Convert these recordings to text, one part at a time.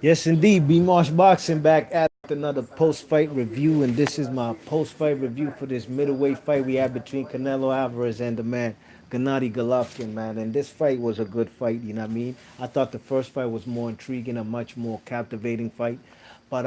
Yes, indeed. B Marsh Boxing back at another post-fight review, and this is my post-fight review for this middleweight fight we had between Canelo Alvarez and the man Gennady Golovkin, man. And this fight was a good fight. You know what I mean? I thought the first fight was more intriguing, a much more captivating fight, but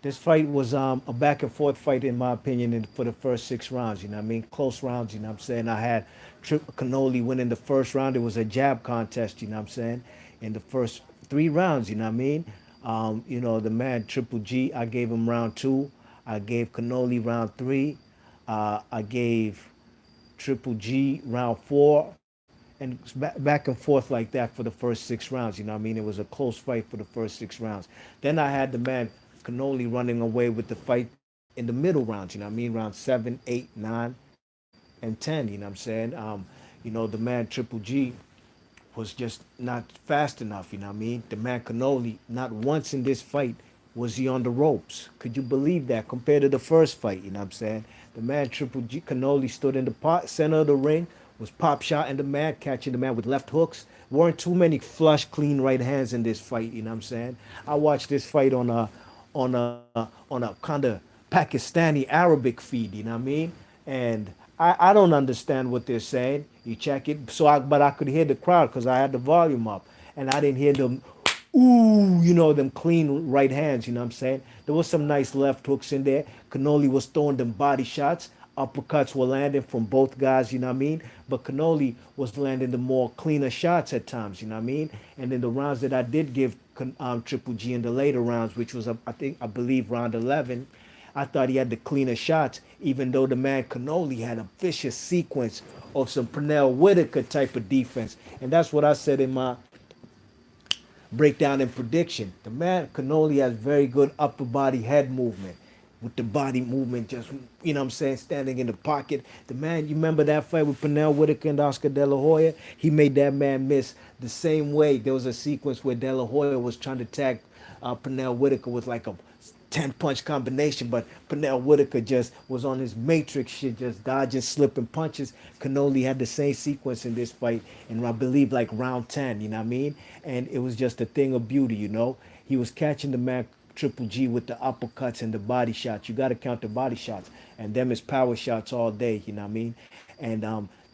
this fight was a back and forth fight in my opinion for the first 6 rounds. You know what I mean? Close rounds. You know what I'm saying? I had Canoli winning the first round. It was a jab contest. You know what I'm saying? In the first 3 rounds. You know what I mean? The man Triple G, I gave him round two. I gave Canoli round three. I gave Triple G round four, and back and forth like that for the first 6 rounds. You know what I mean? It was a close fight for the first 6 rounds. Then I had the man Canoli running away with the fight in the middle rounds. You know what I mean? Round 7, 8, 9, and 10. You know what I'm saying? The man Triple G was just not fast enough. You know what I mean? The man Canoli, not once in this fight was he on the ropes. Could you believe that compared to the first fight? You know what I'm saying? The man Triple G Canoli stood in the center of the ring, was pop shot and the man catching the man with left hooks. Weren't too many flush, clean right hands in this fight. You know what I'm saying? I watched this fight on a kind of Pakistani Arabic feed. You know what I mean? And I don't understand what they're saying. You check it, but I could hear the crowd because I had the volume up, and I didn't hear them. Ooh, them clean right hands. You know what I'm saying? There was some nice left hooks in there. Canoli was throwing them body shots. Uppercuts were landing from both guys. You know what I mean? But Canoli was landing the more cleaner shots at times. You know what I mean? And in the rounds that I did give Triple G in the later rounds, which was I believe round 11. I thought he had the cleaner shots, even though the man Canoli had a vicious sequence of some Pernell Whitaker type of defense. And that's what I said in my breakdown and prediction. The man Canoli has very good upper body head movement. With the body movement, just, you know what I'm saying, standing in the pocket. The man, you remember that fight with Pernell Whitaker and Oscar De La Hoya? He made that man miss the same way. There was a sequence where De La Hoya was trying to tag Pernell Whitaker with like a 10 punch combination, but Pernell Whitaker just was on his matrix shit, just dodging, slipping punches. Canoli had the same sequence in this fight, and I believe like round 10, you know what I mean? And it was just a thing of beauty. He was catching the man Triple G with the uppercuts and the body shots. You got to count the body shots, and them is power shots all day, you know what I mean? And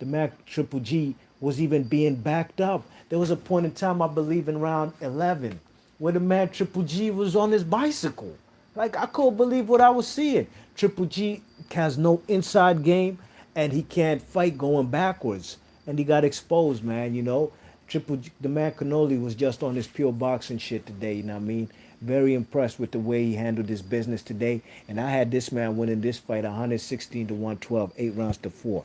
the man Triple G was even being backed up. There was a point in time, I believe in round 11, where the man Triple G was on his bicycle. Like, I couldn't believe what I was seeing. Triple G has no inside game, and he can't fight going backwards. And he got exposed, man. Triple G, the man Canoli was just on his pure boxing shit today, you know what I mean? Very impressed with the way he handled his business today. And I had this man winning this fight 116 to 112, 8 rounds to 4.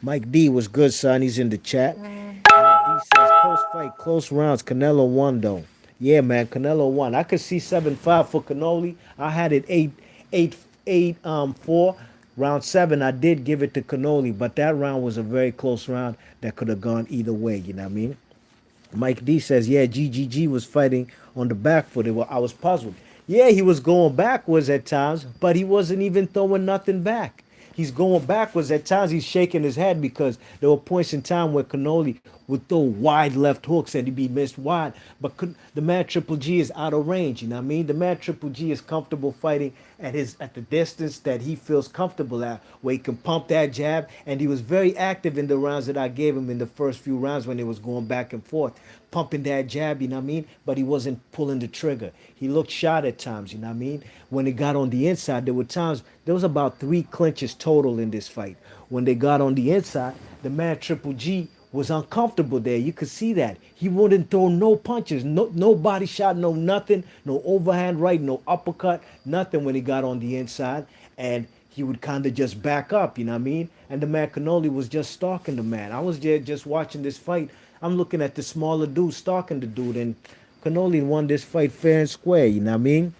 Mike D was good, son. He's in the chat. Mike D says close fight, close rounds. Canelo won though. Yeah, man, Canelo won. I could see 7-5 for Canoli. I had it 4. Round 7, I did give it to Canoli, but that round was a very close round that could have gone either way. You know what I mean? Mike D says, yeah, GGG was fighting on the back foot. I was puzzled. Yeah, he was going backwards at times, but he wasn't even throwing nothing back. He's going backwards at times. He's shaking his head because there were points in time where Canoli would throw wide left hooks and he'd be missed wide. But the man Triple G is out of range. You know what I mean? The man Triple G is comfortable fighting at the distance that he feels comfortable at, where he can pump that jab. And he was very active in the rounds that I gave him in the first few rounds when it was going back and forth, pumping that jab. You know what I mean? But he wasn't pulling the trigger. He looked shot at times. You know what I mean? When it got on the inside, there were times. There was about 3 clinches total in this fight. When they got on the inside, the man Triple G was uncomfortable there. You could see that. He wouldn't throw no punches, no body shot, no nothing, no overhand right, no uppercut, nothing when he got on the inside. And he would kind of just back up, you know what I mean? And the man Canoli was just stalking the man. I was there just watching this fight. I'm looking at the smaller dude stalking the dude, and Canoli won this fight fair and square, you know what I mean?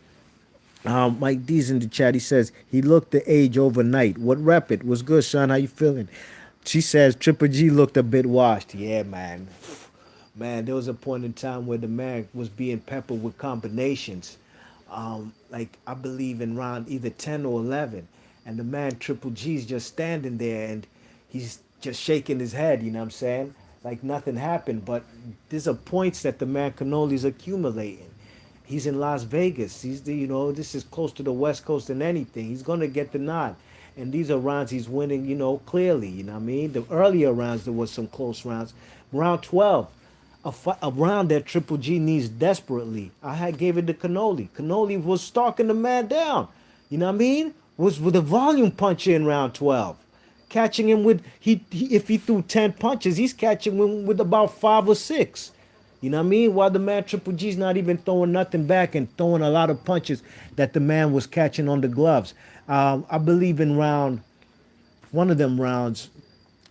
Mike D's in the chat. He says he looked the age overnight. What rep it? Was good, son. How you feeling? She says Triple G looked a bit washed. Yeah, man. Man, there was a point in time where the man was being peppered with combinations. Like I believe in round either 10 or 11. And the man Triple G's just standing there and he's just shaking his head, you know what I'm saying? Like nothing happened. But there's a points that the man Canoli's accumulating. He's in Las Vegas. He's the, this is close to the West Coast than anything. He's gonna get the nod. And these are rounds he's winning, clearly. You know what I mean? The earlier rounds there was some close rounds. Round 12, a round that Triple G needs desperately. I had gave it to Canoli. Canoli was stalking the man down. You know what I mean? Was with a volume puncher in round 12. Catching him with if he threw 10 punches, he's catching him with about 5 or 6. You know what I mean? While the man Triple G's not even throwing nothing back and throwing a lot of punches that the man was catching on the gloves. I believe in round one of them rounds,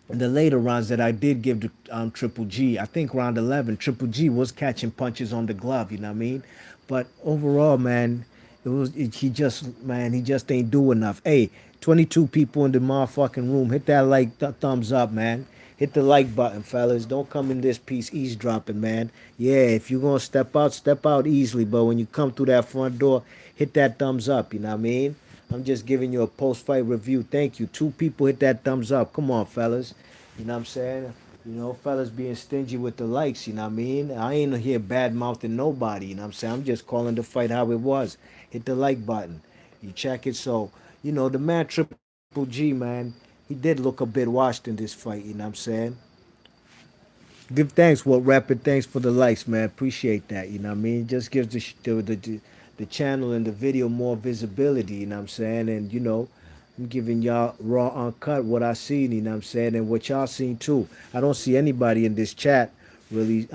in the later rounds that I did give to Triple G. I think round 11, Triple G was catching punches on the glove. You know what I mean? But overall, man, he just ain't do enough. Hey, 22 people in the motherfucking room, hit that thumbs up, man. Hit the like button, fellas. Don't come in this piece eavesdropping, man. Yeah, if you're gonna step out easily, but when you come through that front door, hit that thumbs up. You know what I mean? I'm just giving you a post-fight review. Thank you. 2 people hit that thumbs up. Come on, fellas. You know what I'm saying? Fellas being stingy with the likes, you know what I mean? I ain't here bad mouthing nobody, you know what I'm saying? I'm just calling the fight how it was. Hit the like button. You check it. So, the man Triple G, man, he did look a bit washed in this fight, you know what I'm saying? Give thanks, what rapid thanks for the likes, man. Appreciate that, you know what I mean? Just gives the channel and the video more visibility, you know what I'm saying? And, I'm giving y'all raw, uncut what I seen, you know what I'm saying, and what y'all seen too. I don't see anybody in this chat really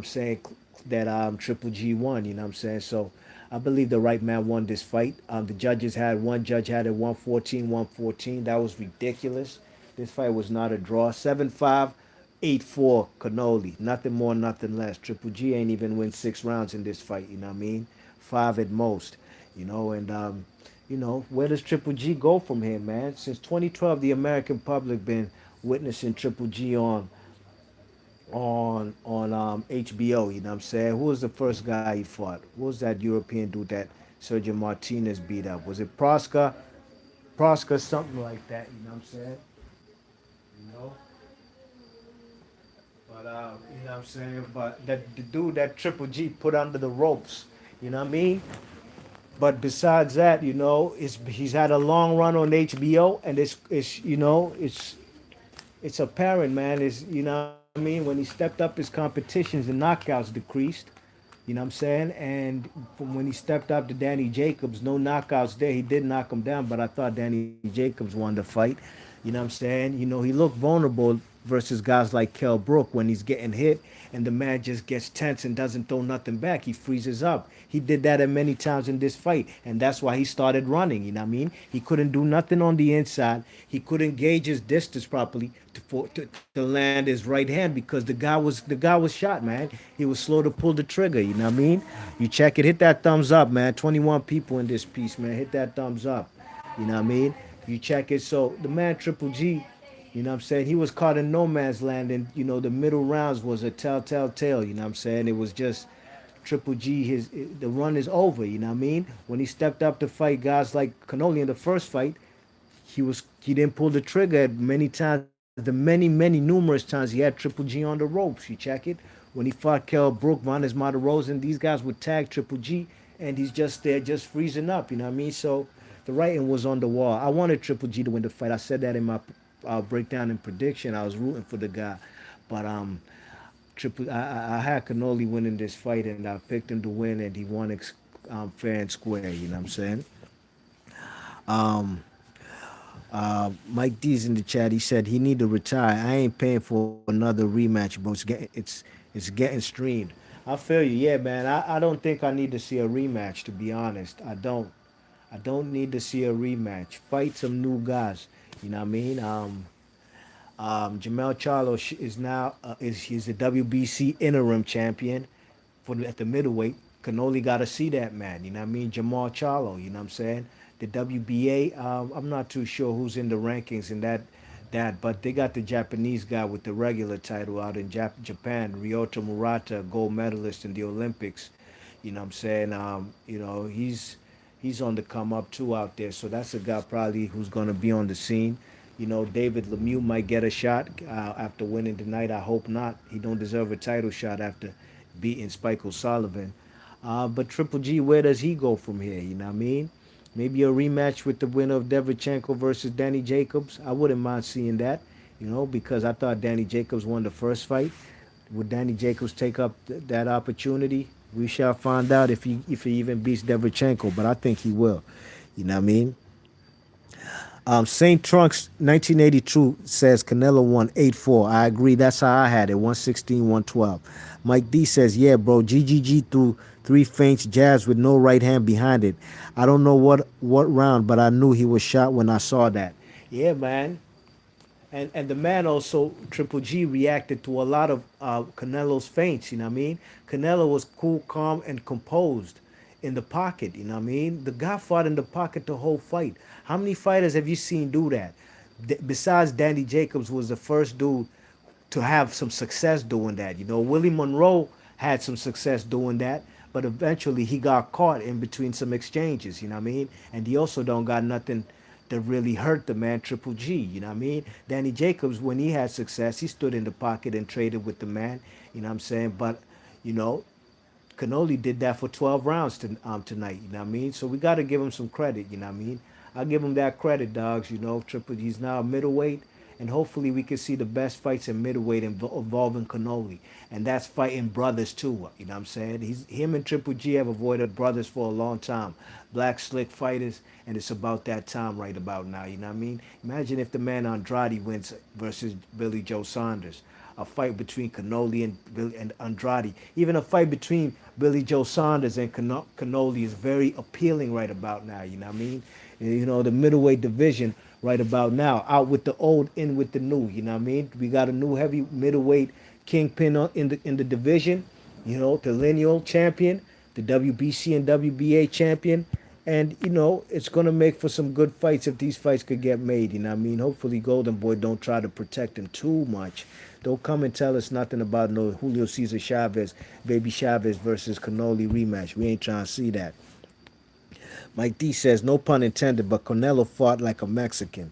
saying that Triple G won, you know what I'm saying? So I believe the right man won this fight. The judges had one judge had it 114, 114. That was ridiculous. This fight was not a draw. 7-5, 8-4 Canoli. Nothing more, nothing less. Triple G ain't even win 6 rounds in this fight, you know what I mean? 5 at most, and where does Triple G go from here, man? Since 2012, the American public been witnessing Triple G on HBO. You know what I'm saying? Who was the first guy he fought? Who was that European dude that Sergio Martinez beat up? Was it Proska? Proska, something like that. You know what I'm saying? You know. But you know what I'm saying? But that the dude that Triple G put under the ropes. You know what I mean? But besides that, he's had a long run on HBO, and it's apparent, man. Is what I mean, when he stepped up his competitions, the knockouts decreased. You know what I'm saying? And from when he stepped up to Danny Jacobs, no knockouts there. He did knock him down, but I thought Danny Jacobs won the fight. You know what I'm saying? He looked vulnerable versus guys like Kell Brook when he's getting hit and the man just gets tense and doesn't throw nothing back. He freezes up. He did that at many times in this fight, and that's why he started running. You know what I mean? He couldn't do nothing on the inside. He couldn't gauge his distance properly to land his right hand because the guy was shot, man. He was slow to pull the trigger. You know what I mean? You check it. Hit that thumbs up, man. 21 people in this piece, man. Hit that thumbs up. You know what I mean? You check it. So the man Triple G, you know what I'm saying? He was caught in no man's land, and the middle rounds was a telltale tale. You know what I'm saying? It was just Triple G. The run is over. You know what I mean? When he stepped up to fight guys like Canoli in the first fight, he didn't pull the trigger at many times. The many numerous times he had Triple G on the ropes. You check it. When he fought Kell Brook, Vandes Matarosa, and these guys would tag Triple G, and he's just there, just freezing up. You know what I mean? So the writing was on the wall. I wanted Triple G to win the fight. I said that in my breakdown and prediction. I was rooting for the guy, but I had Canoli winning this fight, and I picked him to win, and he won fair and square. You know what I'm saying? Um, Mike D's in the chat. He said he need to retire. I ain't paying for another rematch, bro. It's getting streamed. I feel you, yeah, man. I don't think I need to see a rematch. To be honest, I don't. I don't need to see a rematch. Fight some new guys. You know what I mean? Jamel Charlo is now he's the WBC interim champion at the middleweight. Canoli got to see that man. You know what I mean? Jamal Charlo. You know what I'm saying? The WBA. I'm not too sure who's in the rankings in but they got the Japanese guy with the regular title out in Japan, Ryota Murata, gold medalist in the Olympics. You know what I'm saying? He's on the come up too out there. So that's a guy probably who's going to be on the scene. David Lemieux might get a shot after winning tonight. I hope not. He don't deserve a title shot after beating Spike O'Sullivan. But Triple G, where does he go from here? You know what I mean? Maybe a rematch with the winner of Derevchenko versus Danny Jacobs. I wouldn't mind seeing that, because I thought Danny Jacobs won the first fight. Would Danny Jacobs take up that opportunity? We shall find out if he even beats Derevchenko, but I think he will. You know what I mean? Saint Trunks 1982 says Canelo won 8-4. I agree. That's how I had it. 116, 112. Mike D says, yeah, bro. GGG threw three feints jabs with no right hand behind it. I don't know what round, but I knew he was shot when I saw that. Yeah, man. And the man also, Triple G, reacted to a lot of Canelo's feints, you know what I mean? Canelo was cool, calm, and composed in the pocket, you know what I mean? The guy fought in the pocket the whole fight. How many fighters have you seen do that? Besides Danny Jacobs was the first dude to have some success doing that. Willie Monroe had some success doing that, but eventually he got caught in between some exchanges, you know what I mean? And he also don't got nothing that really hurt the man Triple G, you know what I mean? Danny Jacobs, when he had success, he stood in the pocket and traded with the man, you know what I'm saying? But, you know, Canoli did that for 12 rounds tonight, you know what I mean? So we got to give him some credit, you know what I mean? I'll give him that credit, dogs, Triple G's now a middleweight, and hopefully we can see the best fights in middleweight involving Canoli. And that's fighting brothers too, you know what I'm saying? Him and Triple G have avoided brothers for a long time. Black slick fighters, and it's about that time right about now, you know what I mean? Imagine if the man Andrade wins versus Billy Joe Saunders. A fight between Canoli and Andrade. Even a fight between Billy Joe Saunders and Canoli is very appealing right about now, you know what I mean? The middleweight division right about now, out with the old, in with the new, you know what I mean? We got a new heavy middleweight kingpin in the division, the Lineal champion, the WBC and WBA champion, and it's gonna make for some good fights if these fights could get made, you know what I mean? Hopefully Golden Boy don't try to protect him too much. Don't come and tell us nothing about no Julio Cesar Chavez, Baby Chavez versus Canoli rematch. We ain't trying to see that. Mike D says, no pun intended, but Canelo fought like a Mexican.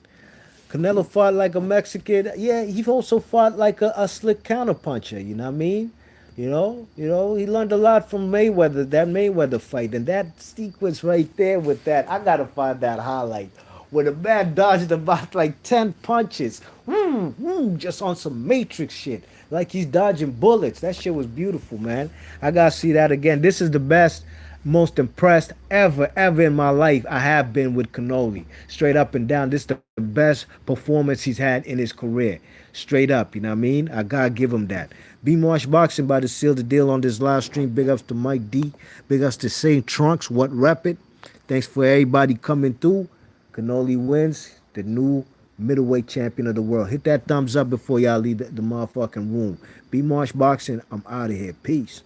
Canelo fought like a Mexican. Yeah, he also fought like a slick counterpuncher, you know what I mean? He learned a lot from Mayweather, that Mayweather fight. And that sequence right there with that, I gotta find that highlight. Where the man dodged about like 10 punches. Just on some Matrix shit. Like he's dodging bullets. That shit was beautiful, man. I gotta see that again. This is the best, most impressed ever in my life I have been with Canoli. Straight up and down. This is the best performance he's had in his career. Straight up, you know what I mean? I gotta give him that. B Marsh Boxing by to seal the deal on this live stream. Big ups to Mike D. Big ups to Saint Trunks. What rep it? Thanks for everybody coming through. Canoli wins, the new middleweight champion of the world. Hit that thumbs up before y'all leave the motherfucking room. B Marsh Boxing, I'm out of here. Peace.